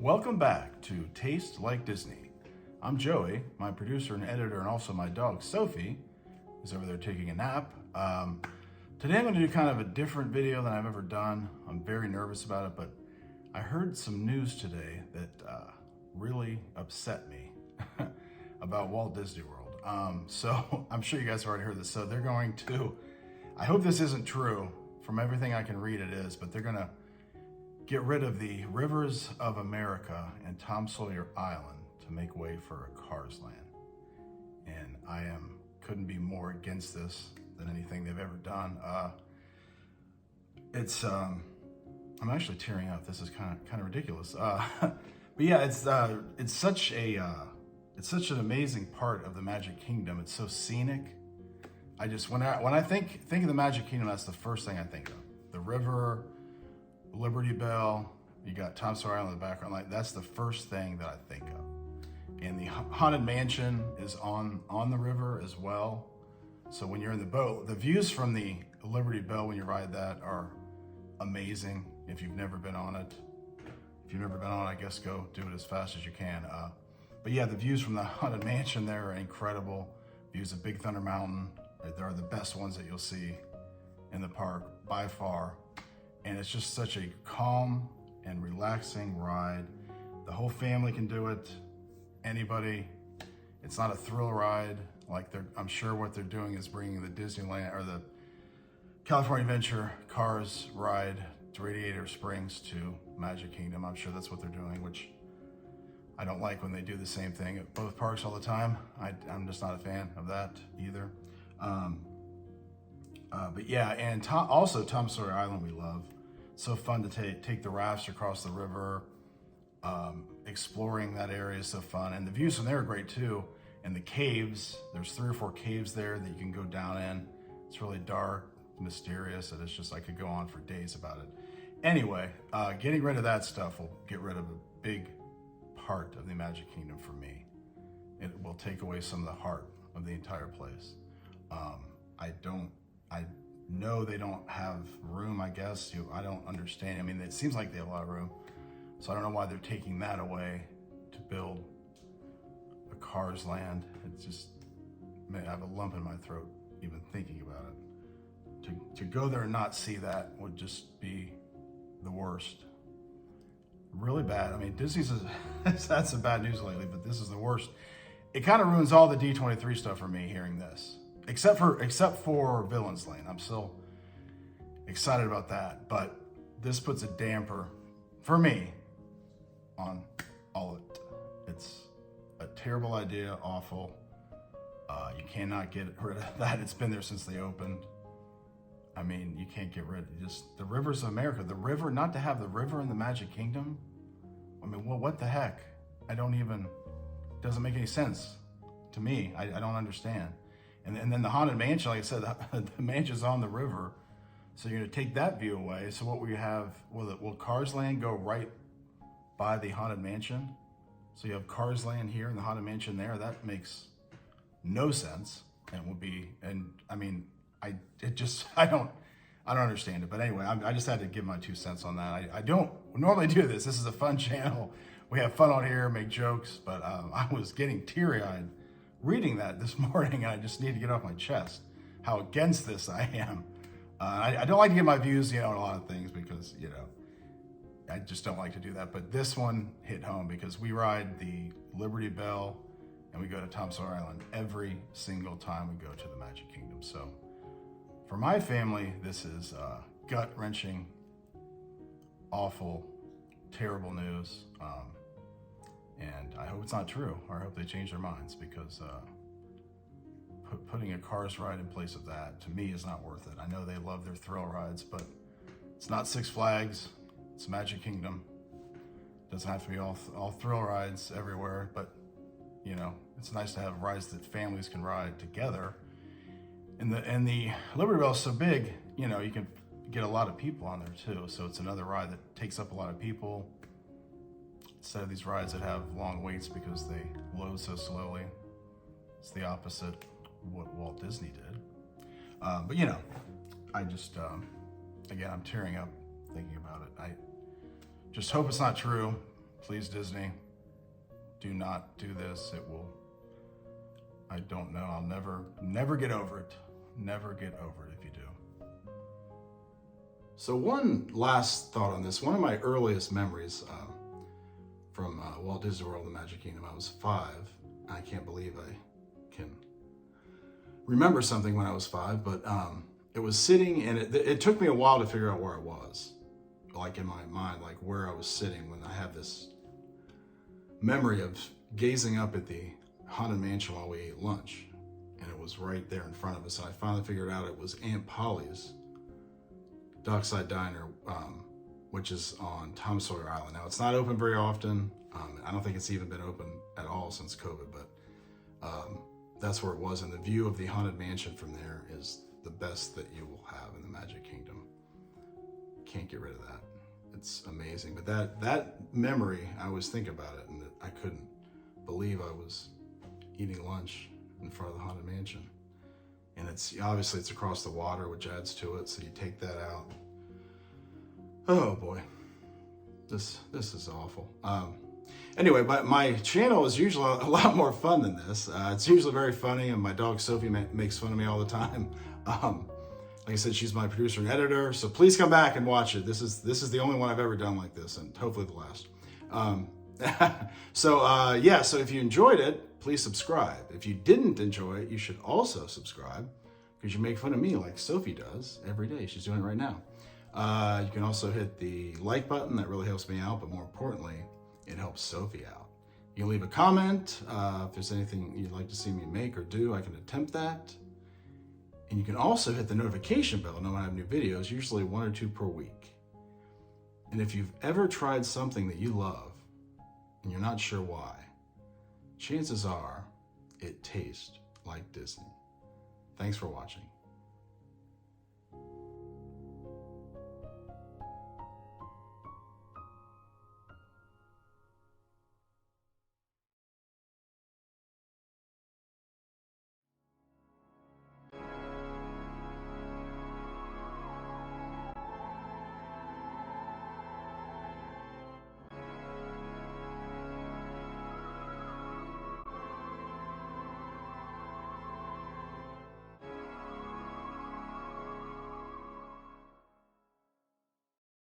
Welcome back to Taste Like Disney. I'm Joey, my producer and editor, and also my dog Sophie is over there taking a nap. Today I'm going to do kind of a different video than I've ever done. I'm very nervous about it, but I heard some news today that really upset me about Walt Disney World. So I'm sure you guys have already heard this. So they're going to, I hope this isn't true. From everything I can read, it is, but they're going to get rid of the Rivers of America and Tom Sawyer Island to make way for a Cars Land. And couldn't be more against this than anything they've ever done. I'm actually tearing up. This is kind of ridiculous. But yeah, it's such an amazing part of the Magic Kingdom. It's so scenic. When I think of the Magic Kingdom, that's the first thing I think of. The river, Liberty Belle, you got Tom Sawyer Island in the background. Like, that's the first thing that I think of. And the Haunted Mansion is on the river as well. So when you're in the boat, the views from the Liberty Belle when you ride that are amazing. If you've never been on it, I guess go do it as fast as you can. But yeah, the views from the Haunted Mansion there are incredible. Views of Big Thunder Mountain, they're the best ones that you'll see in the park by far. And it's just such a calm and relaxing ride. The whole family can do it. Anybody. It's not a thrill ride. I'm sure what they're doing is bringing the Disneyland or the California Adventure Cars ride to Radiator Springs to Magic Kingdom. I'm sure that's what they're doing, which I don't like when they do the same thing at both parks all the time. I'm just not a fan of that either. But yeah, and also Tom Sawyer Island we love. So fun to take the rafts across the river. Exploring that area is so fun. And the views from there are great too. And the caves, there's 3 or 4 caves there that you can go down in. It's really dark, mysterious, and it's just, I could go on for days about it. Anyway, getting rid of that stuff will get rid of a big part of the Magic Kingdom for me. It will take away some of the heart of the entire place. I know they don't have room, I guess. I don't understand. I mean, it seems like they have a lot of room. So I don't know why they're taking that away to build a Cars Land. It's just, man, I have a lump in my throat even thinking about it. To go there and not see that would just be the worst. Really bad. I mean, Disney's had some bad news lately, but this is the worst. It kind of ruins all the D23 stuff for me hearing this, except for Villains Lane. I'm still excited about that, but this puts a damper for me on all of it. It's a terrible idea, awful. You cannot get rid of that. It's been there since they opened. I mean, you can't get rid of just the Rivers of America. The river, not to have the river in the Magic Kingdom. I mean, well, what the heck? Doesn't make any sense to me. I don't understand. And then the Haunted Mansion, like I said, the mansion's on the river. So you're gonna take that view away. So what we have, will Cars Land go right by the Haunted Mansion? So you have Cars Land here and the Haunted Mansion there. That makes no sense. And I don't understand it. But anyway, I just had to give my 2 cents on that. I don't normally do this. This is a fun channel. We have fun on here, make jokes, but I was getting teary-eyed reading that this morning, and I just need to get off my chest how against this I am. I don't like to give my views, on a lot of things because, I just don't like to do that. But this one hit home because we ride the Liberty Belle and we go to Tom Sawyer Island every single time we go to the Magic Kingdom. So for my family, this is gut-wrenching, awful, terrible news. And I hope it's not true, or I hope they change their minds, because putting a Cars ride in place of that, to me, is not worth it. I know they love their thrill rides, but it's not Six Flags, it's Magic Kingdom. It doesn't have to be all thrill rides everywhere, but it's nice to have rides that families can ride together. And the Liberty Belle is so big, you can get a lot of people on there too. So it's another ride that takes up a lot of people. Instead of these rides that have long waits because they load so slowly. It's the opposite of what Walt Disney did. But I just, again, I'm tearing up thinking about it. I just hope it's not true. Please, Disney, do not do this. It will, I don't know, I'll never get over it. Never get over it if you do. So one last thought on this. One of my earliest memories from Walt Disney World, the Magic Kingdom, I was 5. I can't believe I can remember something when I was 5, but it was sitting, and it took me a while to figure out where I was, like in my mind, like where I was sitting when I have this memory of gazing up at the Haunted Mansion while we ate lunch, and it was right there in front of us. And I finally figured out it was Aunt Polly's Dockside Diner, which is on Tom Sawyer Island. Now, it's not open very often. I don't think it's even been open at all since COVID, but that's where it was. And the view of the Haunted Mansion from there is the best that you will have in the Magic Kingdom. Can't get rid of that. It's amazing. But that memory, I always think about it, and I couldn't believe I was eating lunch in front of the Haunted Mansion. And it's obviously it's across the water, which adds to it. So you take that out. Oh boy, this is awful. Anyway, but my channel is usually a lot more fun than this. It's usually very funny, and my dog Sophie makes fun of me all the time. Like I said, she's my producer and editor, so please come back and watch it. This is the only one I've ever done like this, and hopefully the last. Yeah, so if you enjoyed it, please subscribe. If you didn't enjoy it, you should also subscribe, because you make fun of me like Sophie does every day. She's doing it right now. You can also hit the like button. That really helps me out, but more importantly, it helps Sophie out. You can leave a comment. If there's anything you'd like to see me make or do, I can attempt that. And you can also hit the notification bell to know when I have new videos, usually 1 or 2 per week. And if you've ever tried something that you love and you're not sure why, chances are it tastes like Disney. Thanks for watching.